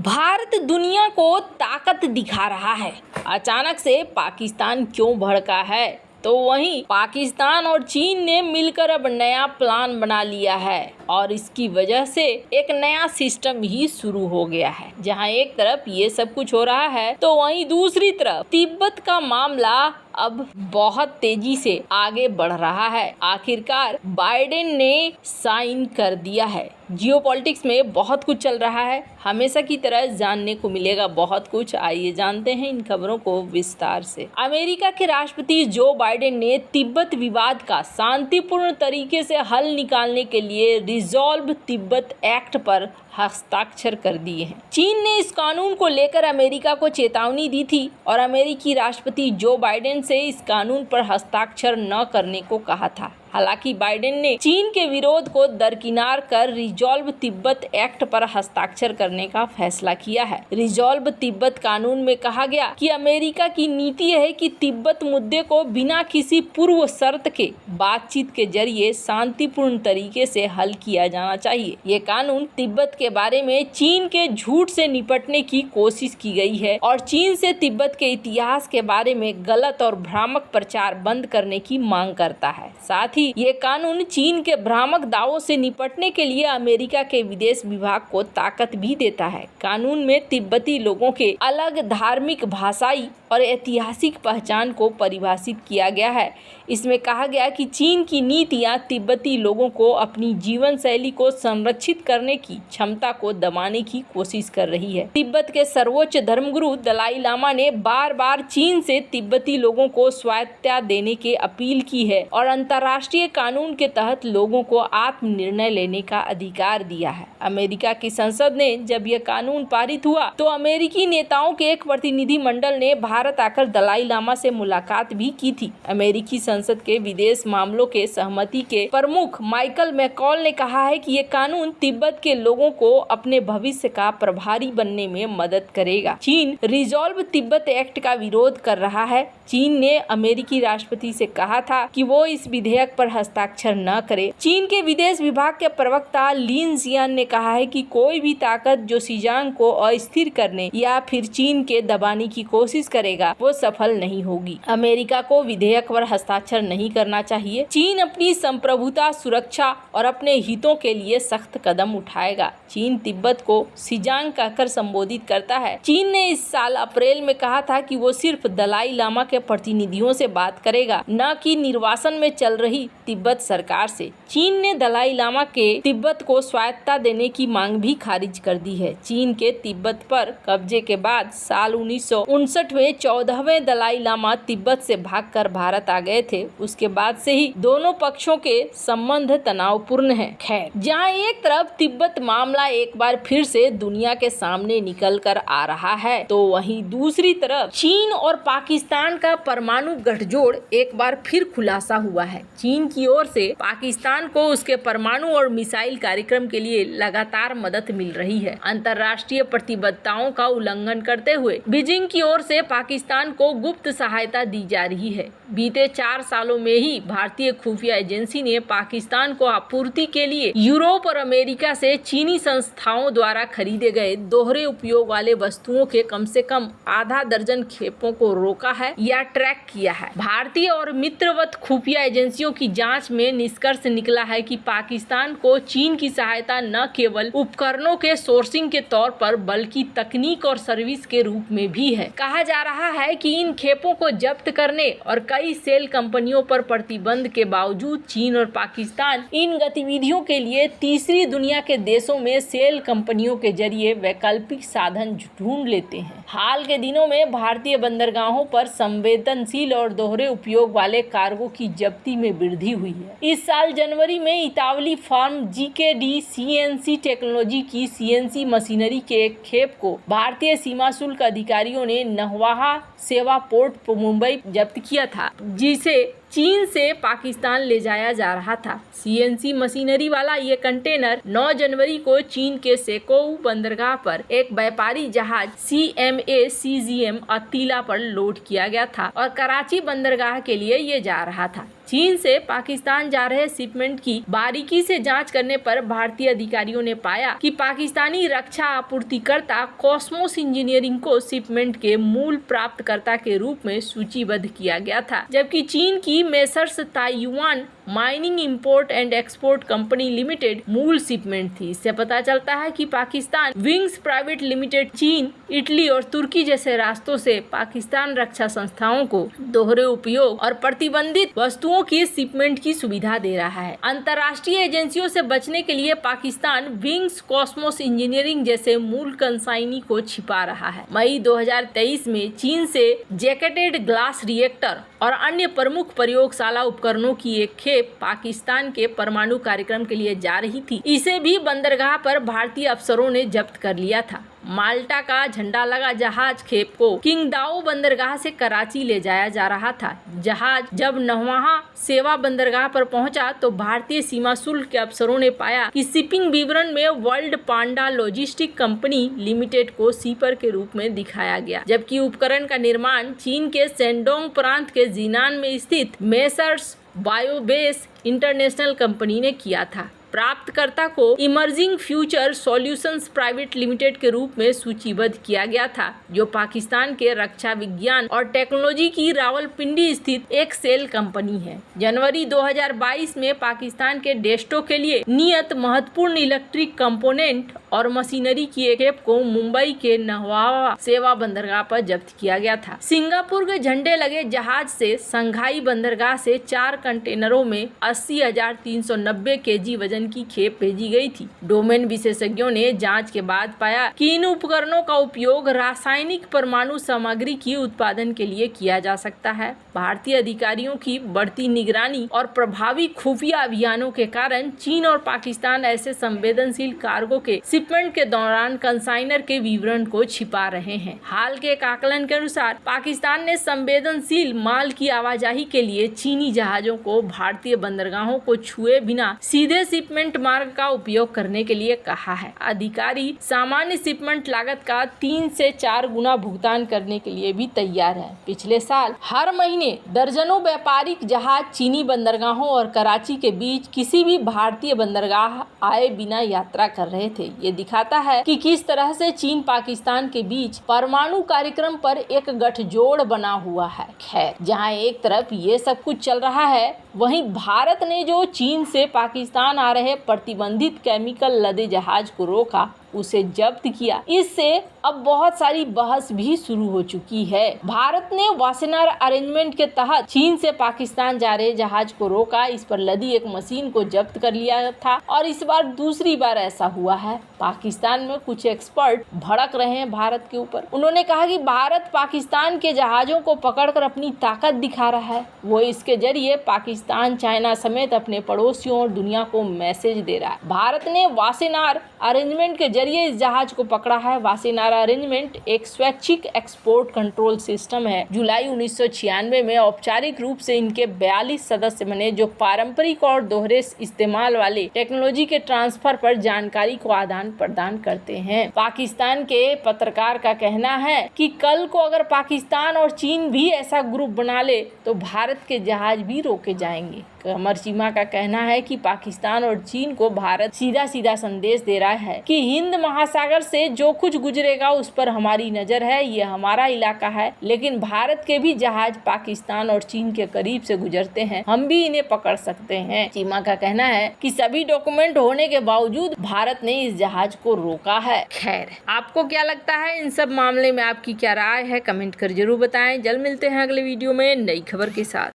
भारत दुनिया को ताकत दिखा रहा है। अचानक से पाकिस्तान क्यों भड़का है? तो वहीं पाकिस्तान और चीन ने मिलकर अब नया प्लान बना लिया है और इसकी वजह से एक नया सिस्टम ही शुरू हो गया है। जहां एक तरफ ये सब कुछ हो रहा है तो वहीं दूसरी तरफ तिब्बत का मामला अब बहुत तेजी से आगे बढ़ रहा है। आखिरकार बाइडेन ने साइन कर दिया है। जियोपॉलिटिक्स में बहुत कुछ चल रहा है, हमेशा की तरह जानने को मिलेगा बहुत कुछ। आइए जानते हैं इन खबरों को विस्तार से। अमेरिका के राष्ट्रपति जो बाइडेन ने तिब्बत विवाद का शांतिपूर्ण तरीके से हल निकालने के लिए रिजॉल्व तिब्बत एक्ट पर हस्ताक्षर कर दिए हैं। चीन ने इस कानून को लेकर अमेरिका को चेतावनी दी थी और अमेरिकी राष्ट्रपति जो बाइडेन से इस कानून पर हस्ताक्षर न करने को कहा था। हालांकि बाइडेन ने चीन के विरोध को दरकिनार कर रिजॉल्व तिब्बत एक्ट पर हस्ताक्षर करने का फैसला किया है। रिजॉल्व तिब्बत कानून में कहा गया कि अमेरिका की नीति है कि तिब्बत मुद्दे को बिना किसी पूर्व शर्त के बातचीत के जरिए शांतिपूर्ण तरीके से हल किया जाना चाहिए। ये कानून तिब्बत के बारे में चीन के झूठ से निपटने की कोशिश की गई है और चीन से तिब्बत के इतिहास के बारे में गलत और भ्रामक प्रचार बंद करने की मांग करता है। साथ ही ये कानून चीन के भ्रामक दावों से निपटने के लिए अमेरिका के विदेश विभाग को ताकत भी देता है। कानून में तिब्बती लोगों के अलग धार्मिक, भाषाई और ऐतिहासिक पहचान को परिभाषित किया गया है। इसमें कहा गया कि चीन की नीतियां तिब्बती लोगों को अपनी जीवन शैली को संरक्षित करने की क्षमता को दबाने की कोशिश कर रही है। तिब्बत के सर्वोच्च धर्मगुरु दलाई लामा ने बार बार चीन से तिब्बती लोगों को स्वायत्तता देने की अपील की है और अंतर्राष्ट्रीय कानून के तहत लोगों को आत्मनिर्णय लेने का अधिकार दिया है। अमेरिका की संसद ने जब यह कानून पारित हुआ तो अमेरिकी नेताओं के एक प्रतिनिधिमंडल ने भारत आकर दलाई लामा से मुलाकात भी की थी। अमेरिकी संसद के विदेश मामलों के सहमति के प्रमुख माइकल मैकॉल ने कहा है कि ये कानून तिब्बत के लोगों को अपने भविष्य का प्रभारी बनने में मदद करेगा। चीन रिजॉल्व तिब्बत एक्ट का विरोध कर रहा है। चीन ने अमेरिकी राष्ट्रपति से कहा था कि वो इस विधेयक पर हस्ताक्षर न करे। चीन के विदेश विभाग के प्रवक्ता लिन जियान ने कहा है कि कोई भी ताकत जो शिजांग को अस्थिर करने या फिर चीन के दबाने की कोशिश करेगा वो सफल नहीं होगी। अमेरिका को विधेयक पर हस्ताक्षर नहीं करना चाहिए। चीन अपनी संप्रभुता, सुरक्षा और अपने हितों के लिए सख्त कदम उठाएगा। चीन तिब्बत को शिजांग कहकर संबोधित करता है। चीन ने इस साल अप्रैल में कहा था कि वो सिर्फ दलाई लामा के प्रतिनिधियों से बात करेगा, न कि निर्वासन में चल रही तिब्बत सरकार से। चीन ने दलाई लामा के तिब्बत को स्वायत्तता देने की मांग भी खारिज कर दी है। चीन के तिब्बत पर कब्जे के बाद साल 1959 में 14वें दलाई लामा तिब्बत से भागकर भारत आ गए थे। उसके बाद से ही दोनों पक्षों के संबंध तनावपूर्ण हैं। खैर, जहां एक तरफ तिब्बत मामला एक बार फिर से दुनिया के सामने निकल कर आ रहा है तो वहीं दूसरी तरफ चीन और पाकिस्तान का परमाणु गठजोड़ एक बार फिर खुलासा हुआ है। चीन की ओर से पाकिस्तान को उसके परमाणु और मिसाइल कार्यक्रम के लिए लगातार मदद मिल रही है। अंतर्राष्ट्रीय प्रतिबद्धताओं का उल्लंघन करते हुए बीजिंग की ओर से पाकिस्तान को गुप्त सहायता दी जा रही है। बीते 4 सालों में ही भारतीय खुफिया एजेंसी ने पाकिस्तान को आपूर्ति के लिए यूरोप और अमेरिका से चीनी संस्थाओं द्वारा खरीदे गए दोहरे उपयोग वाले वस्तुओं के कम से कम आधा दर्जन खेपों को रोका है या ट्रैक किया है। भारतीय और मित्रवत खुफिया एजेंसियों की जांच में निष्कर्ष निकला है कि पाकिस्तान को चीन की सहायता न केवल उपकरणों के सोर्सिंग के तौर पर बल्कि तकनीक और सर्विस के रूप में भी है। कहा जा रहा है कि इन खेपों को जब्त करने और कई सेल कंपनियों पर प्रतिबंध के बावजूद चीन और पाकिस्तान इन गतिविधियों के लिए तीसरी दुनिया के देशों में सेल कंपनियों के जरिए वैकल्पिक साधन ढूंढ लेते हैं। हाल के दिनों में भारतीय बंदरगाहों पर संवेदनशील और दोहरे उपयोग वाले कार्गो की जब्ती में वृद्धि हुई है। इस साल जनवरी में इतावली फर्म GKD CNC टेक्नोलॉजी की CNC मशीनरी के एक खेप को भारतीय सीमा शुल्क अधिकारियों ने नहवाहा सेवा पोर्ट मुंबई जब्त किया था, जिसे चीन से पाकिस्तान ले जाया जा रहा था। CNC मशीनरी वाला ये कंटेनर 9 जनवरी को चीन के सेकोऊ बंदरगाह पर एक व्यापारी जहाज CMA CGM अतीला पर लोड किया गया था और कराची बंदरगाह के लिए ये जा रहा था। चीन से पाकिस्तान जा रहे शिपमेंट की बारीकी से जांच करने पर भारतीय अधिकारियों ने पाया कि पाकिस्तानी रक्षा आपूर्तिकर्ता कॉस्मोस इंजीनियरिंग को शिपमेंट के मूल प्राप्तकर्ता के रूप में सूचीबद्ध किया गया था, जबकि चीन की messrs Taiwan mining import and export company limited मूल शिपमेंट थी। इससे पता चलता है कि पाकिस्तान विंग्स प्राइवेट लिमिटेड चीन, इटली और तुर्की जैसे रास्तों से पाकिस्तान रक्षा संस्थाओं को दोहरे उपयोग और प्रतिबंधित वस्तुओं की शिपमेंट की सुविधा दे रहा है। अंतर्राष्ट्रीय एजेंसियों से बचने के लिए पाकिस्तान विंग्स कॉस्मोस इंजीनियरिंग जैसे मूल कंसाइनी को छिपा रहा है। मई 2023 में चीन से जैकेटेड ग्लास रिएक्टर और अन्य प्रमुख प्रयोगशाला उपकरणों की एक खेप पाकिस्तान के परमाणु कार्यक्रम के लिए जा रही थी। इसे भी बंदरगाह पर भारतीय अफसरों ने जब्त कर लिया था। माल्टा का झंडा लगा जहाज खेप को किंगदाओ बंदरगाह से कराची ले जाया जा रहा था। जहाज जब नहवाहा सेवा बंदरगाह पर पहुंचा तो भारतीय सीमा शुल्क के अफसरों ने पाया कि शिपिंग विवरण में वर्ल्ड पांडा लॉजिस्टिक कंपनी लिमिटेड को सीपर के रूप में दिखाया गया, जबकि उपकरण का निर्माण चीन के शेंडोंग प्रांत के जिनान में स्थित मेसर्स बायोबेस इंटरनेशनल कंपनी ने किया था। प्राप्तकर्ता को emerging future solutions private limited के रूप में सूचीबद्ध किया गया था, जो पाकिस्तान के रक्षा विज्ञान और टेक्नोलॉजी की रावलपिंडी स्थित एक सेल कंपनी है। जनवरी 2022 में पाकिस्तान के डेस्टो के लिए नियत महत्वपूर्ण इलेक्ट्रिक कंपोनेंट और मशीनरी की एक खेप को मुंबई के नहवा सेवा बंदरगाह पर जब्त किया गया था। सिंगापुर के झंडे लगे जहाज से संघाई बंदरगाह से 4 कंटेनरों में 80,390 kg वजन की खेप भेजी गई थी। डोमेन विशेषज्ञों ने जांच के बाद पाया कि इन उपकरणों का उपयोग रासायनिक परमाणु सामग्री की उत्पादन के लिए किया जा सकता है। भारतीय अधिकारियों की बढ़ती निगरानी और प्रभावी खुफिया अभियानों के कारण चीन और पाकिस्तान ऐसे संवेदनशील कार्गो के शिपमेंट के दौरान कंसाइनर के विवरण को छिपा रहे हैं। हाल के एक आकलन के अनुसार पाकिस्तान ने संवेदनशील माल की आवाजाही के लिए चीनी जहाजों को भारतीय बंदरगाहों को छुए बिना सीधे शिपमेंट मार्ग का उपयोग करने के लिए कहा है। अधिकारी सामान्य शिपमेंट लागत का 3 से 4 गुना भुगतान करने के लिए भी तैयार है। पिछले साल हर महीने दर्जनों व्यापारिक जहाज चीनी बंदरगाहों और कराची के बीच किसी भी भारतीय बंदरगाह आए बिना यात्रा कर रहे थे। ये दिखाता है कि किस तरह से चीन पाकिस्तान के बीच परमाणु कार्यक्रम पर एक गठजोड़ बना हुआ है। खैर, जहां एक तरफ ये सब कुछ चल रहा है, वहीं भारत ने जो चीन से पाकिस्तान आ रहे प्रतिबंधित केमिकल लदे जहाज को रोका, उसे जब्त किया। इससे अब बहुत सारी बहस भी शुरू हो चुकी है। भारत ने वासेनार अरेंजमेंट के तहत चीन से पाकिस्तान जा रहे जहाज को रोका, इस पर लदी एक मशीन को जब्त कर लिया था और इस बार दूसरी बार ऐसा हुआ है। पाकिस्तान में कुछ एक्सपर्ट भड़क रहे हैं भारत के ऊपर। उन्होंने कहा कि भारत पाकिस्तान के जहाजों को पकड़कर अपनी ताकत दिखा रहा है। वो इसके जरिए पाकिस्तान, चाइना समेत अपने पड़ोसियों और दुनिया को मैसेज दे रहा है। भारत ने वासेनार अरेंजमेंट के जरिए इस जहाज को पकड़ा है। वासेनार अरेंजमेंट एक स्वैच्छिक एक्सपोर्ट कंट्रोल सिस्टम है। जुलाई 1996 में औपचारिक रूप से इनके 42 सदस्य बने, जो पारंपरिक और दोहरे इस्तेमाल वाले टेक्नोलॉजी के ट्रांसफर पर जानकारी को आदान प्रदान करते हैं। पाकिस्तान के पत्रकार का कहना है कि कल को अगर पाकिस्तान और चीन भी ऐसा ग्रुप बना ले तो भारत के जहाज भी रोके जाएंगे। कमर चीमा का कहना है कि पाकिस्तान और चीन को भारत सीधा सीधा संदेश दे रहा है कि हिंद महासागर से जो कुछ गुजरेगा उस पर हमारी नजर है, ये हमारा इलाका है। लेकिन भारत के भी जहाज पाकिस्तान और चीन के करीब से गुजरते हैं, हम भी इन्हें पकड़ सकते हैं। चीमा का कहना है कि सभी डॉक्यूमेंट होने के बावजूद भारत ने इस जहाज को रोका है। खैर, आपको क्या लगता है इन सब मामले में? आपकी क्या राय है? कमेंट कर जरूर बताएं। जल्द मिलते हैं अगले वीडियो में नई खबर के साथ।